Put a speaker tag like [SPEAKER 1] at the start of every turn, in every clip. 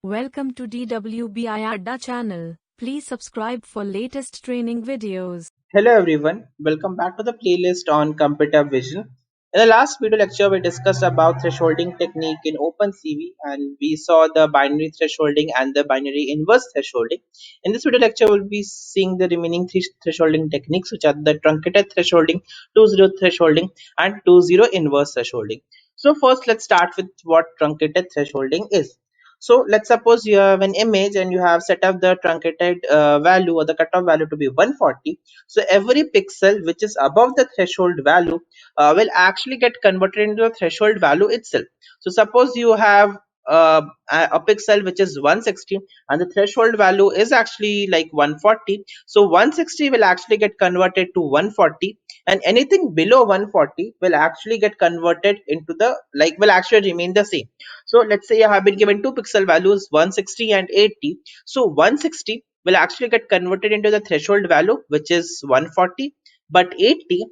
[SPEAKER 1] Welcome to DWBI Adda channel. Please subscribe for latest training videos.
[SPEAKER 2] Hello everyone, welcome back to the playlist on computer vision. In the last video lecture, we discussed about thresholding technique in OpenCV and we saw the binary thresholding and the binary inverse thresholding. In this video lecture, we'll be seeing the remaining three thresholding techniques, which are the truncated thresholding, 2-0 thresholding, and 2-0 inverse thresholding. So first, let's start with what truncated thresholding is. So let's suppose you have an image and you have set up the truncated value or the cutoff value to be 140. So every pixel which is above the threshold value will actually get converted into a threshold value itself. So suppose you have a pixel which is 160 and the threshold value is actually like 140. So 160 will actually get converted to 140, and anything below 140 will actually get converted into the will actually remain the same. So let's say I have been given two pixel values 160 and 80. So 160 will actually get converted into the threshold value which is 140, but 80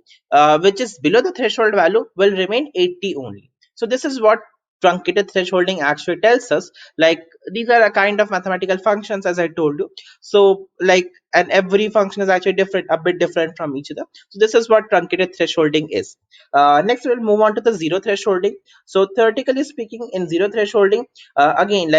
[SPEAKER 2] which is below the threshold value will remain 80 only. So this is what truncated thresholding actually tells us. Like, these are a kind of mathematical functions, as I told you. So and every function is actually different, a bit different from each other. So this is what truncated thresholding is. Next we'll move on to the zero thresholding. So theoretically speaking, in zero thresholding, again,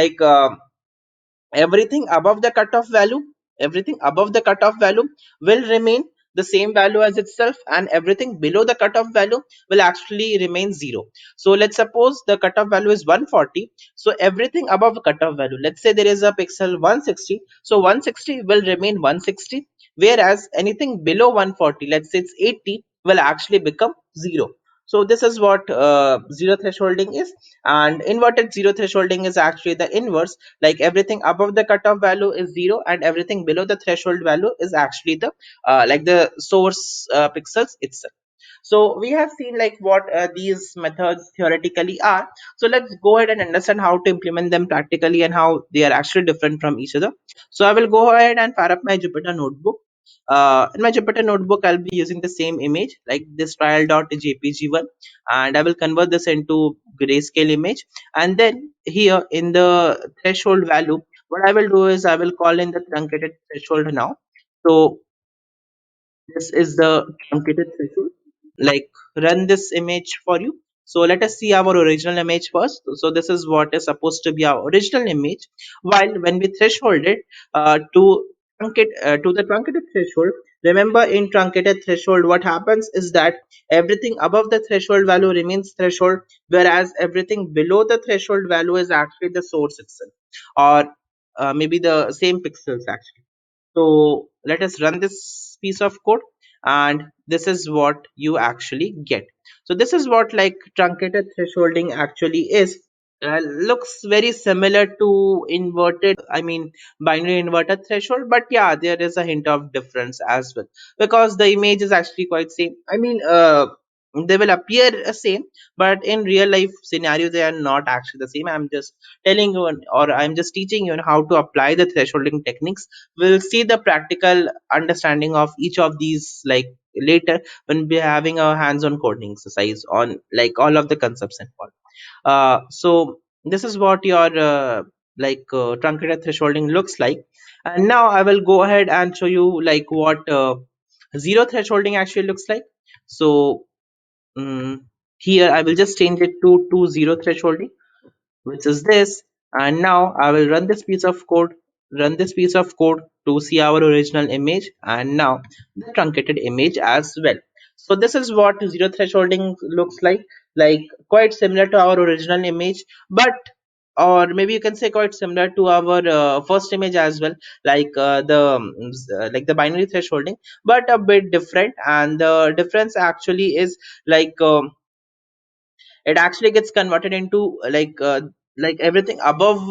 [SPEAKER 2] everything above the cutoff value, everything above the cutoff value will remain the same value as itself, and everything below the cutoff value will actually remain zero. So let's suppose the cutoff value is 140. So everything above the cutoff value, let's say there is a pixel 160, so 160 will remain 160, whereas anything below 140, let's say it's 80, will actually become zero. So this is what zero thresholding is. And inverted zero thresholding is actually the inverse. Like, everything above the cutoff value is zero and everything below the threshold value is actually the source pixels itself. So we have seen like what these methods theoretically are. So let's go ahead and understand how to implement them practically and how they are actually different from each other. So I will go ahead and fire up my Jupyter notebook. In my Jupyter notebook, I'll be using the same image like this trial.jpg1, and I will convert this into grayscale image. And then here in the threshold value, what I will do is I will call in the truncated threshold now. So this is the truncated threshold. Like, run this image for you. So let us see our original image first. So this is what is supposed to be our original image. While when we threshold it to the truncated threshold, remember in truncated threshold what happens is that everything above the threshold value remains threshold, whereas everything below the threshold value is actually the source itself, or maybe the same pixels actually. So let us run this piece of code, and this is what you actually get. So this is what like truncated thresholding actually is. Looks very similar to binary inverted threshold, but yeah, there is a hint of difference as well, because the image is actually quite same. They will appear same, but in real life scenario they are not actually the same. I'm just telling you or I'm just teaching you on how to apply the thresholding techniques. We'll see the practical understanding of each of these like later, when we're having a hands-on coding exercise on like all of the concepts involved. So this is what your truncated thresholding looks like. And now I will go ahead and show you like what zero thresholding actually looks like. So here I will just change it to zero thresholding, which is this. And now I will run this piece of code to see our original image, and now the truncated image as well. So this is what zero thresholding looks like quite similar to our original image, but or maybe you can say quite similar to our first image as well, like the binary thresholding, but a bit different. And the difference actually is it actually gets converted into everything above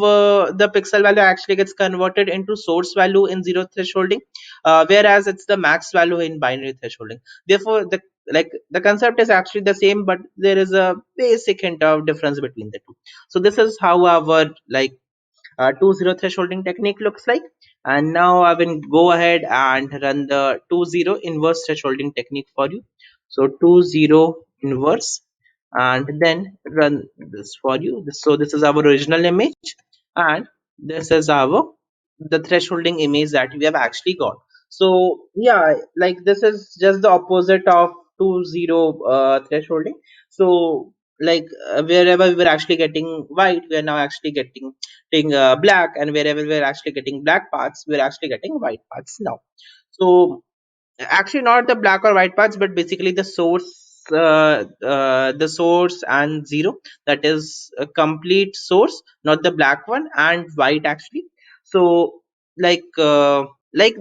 [SPEAKER 2] the pixel value actually gets converted into source value in zero thresholding, whereas it's the max value in binary thresholding. Therefore the concept is actually the same, but there is a basic hint of difference between the two. So this is how our 2-0 thresholding technique looks like. And now I will go ahead and run the 2-0 inverse thresholding technique for you. So 2-0 inverse, and then run this for you. So this is our original image, and This is our the thresholding image that we have actually got. So yeah, like this is just the opposite of 2 0 thresholding. So like wherever we were actually getting white, we are now actually getting black, and wherever we're actually getting black parts, we're actually getting white parts now. So actually not the black or white parts, but basically the source and zero, that is a complete source, not the black one, and white actually. So like uh, like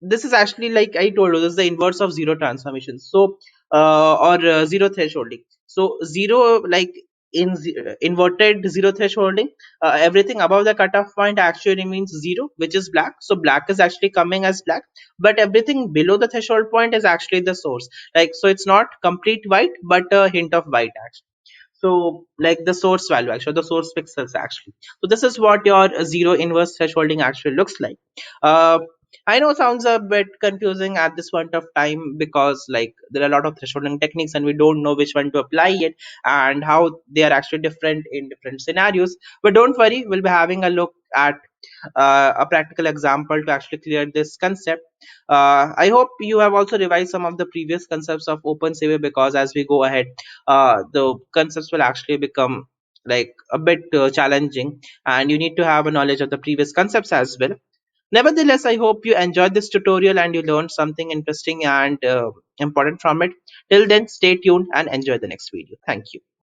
[SPEAKER 2] this is actually, like I told you, this is the inverse of zero transformation. So or zero thresholding. So zero, like inverted zero thresholding, everything above the cutoff point actually means zero, which is black. So black is actually coming as black, but everything below the threshold point is actually the source. Like, so it's not complete white, but a hint of white actually. So like the source value, actually the source pixels actually. So this is what your zero inverse thresholding actually looks like. uh, I know sounds a bit confusing at this point of time, because like there are a lot of thresholding techniques and we don't know which one to apply it and how they are actually different in different scenarios. But don't worry, we'll be having a look at a practical example to actually clear this concept. I hope you have also revised some of the previous concepts of OpenSaver, because as we go ahead, the concepts will actually become like a bit challenging, and you need to have a knowledge of the previous concepts as well. Nevertheless, I hope you enjoyed this tutorial and you learned something interesting and important from it. Till then, stay tuned and enjoy the next video. Thank you.